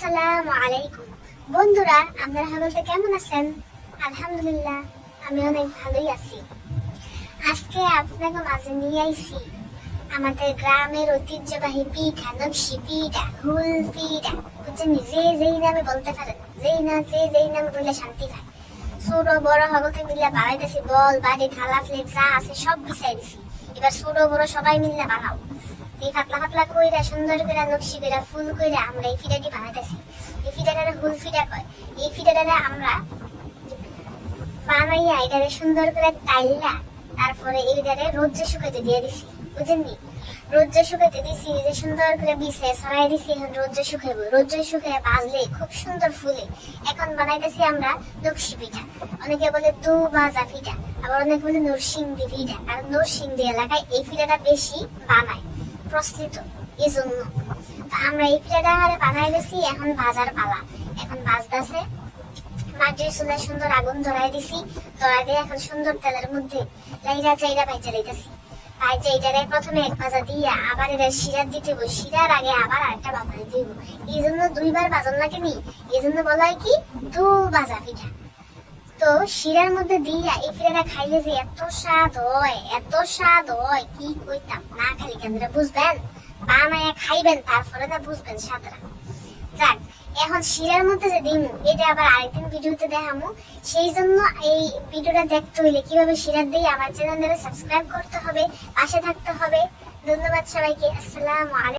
আসসালামু আলাইকুম বন্ধুরা, আপনারা সকলে কেমন আছেন? আলহামদুলিল্লাহ, আমি অনেক ভালোই আছি। আজকে আপনাকে মাঝে নিয়ে আইছি আমাদের গ্রামের ঐতিহ্যবাহী পিঠা, নকশি পিঠা, হুল পিঠা। বুঝছেন, যেই নামে বলতে পারেন, যেই নামে বললে শান্তি পায়। ছোট বড় সকলকে মিলে বানাইতেছি, বল বাড়ি থালা প্লেট যা আছে সব বিছাই দিছি। এবার ছোট বড় সবাই মিলে বানাও। এই পাতলা পাতলা কইরা সুন্দর করে নকশি করে ফুল কইরা আমরা এই পিঠাটি বানাইতেছি। এই পিঠাটারে হুল পিঠা কয়। এই পিঠাটারে আমরা বানাইয়া এটারে সুন্দর করে তাইলা তারপরে এইটারে রোদ্রে শুকাইতে দিয়ে দিছি। বুঝেননি, রোদ্রে শুকাইতে দিছি, যে সুন্দর করে বিছে ছড়াই দিছি। এখন রোদ্রে শুকাইবো, রোদ্রে শুকাই বাজলে খুব সুন্দর ফুলে। এখন বানাইতেছি আমরা নকশি পিঠা। অনেকে বলে দু ভাজা পিঠা, আবার অনেকে বলে নরসিংদী পিঠা। কারণ নরসিংদী এলাকায় এই পিঠাটা বেশি বানায়, প্রচলিত। এই জন্য আমরা এই পিঠাটা বানাই দিছি। এখন ভাজার পালা, এখন ভাজতেছে। মাটির চুলায় সুন্দর আগুন ধরাই দিছি। ধরাই দিয়ে এখন সুন্দর তেলের মধ্যে লাইরা চাইরা ভাইজা লইতেছি। ভাইজা এটারে প্রথমে এক ভাজা দিয়া আবার এটা শিরার দিতে হইব। শিরার আগে আবার আরেকটা ভাজা দিতে হইব। এই জন্য দুইবার ভাজন লাগে নি, এই জন্য বলা হয় কি দু ভাজা পিঠা। তো শিরার মধ্যে দিয়া এই পিঠাটা খাইলে যে এত স্বাদ হয়, এত স্বাদ হয় কি কইতাম। না খালি কেন্দ্রে বুঝবেন, বানায় খাইবেন, তারপরে না বুঝবেন স্বাদটা। যাক, এখন শিরার মধ্যে যে দিমু এটা আবার আরেকদিন ভিডিওতে দেখামু। সেই জন্য এই ভিডিওটা দেখতে হইলে কিভাবে শিরার দিই আমার চ্যানেলে সাবস্ক্রাইব করতে হবে, পাশে থাকতে হবে। ধন্যবাদ সবাইকে। আসসালামু আলাইকুম।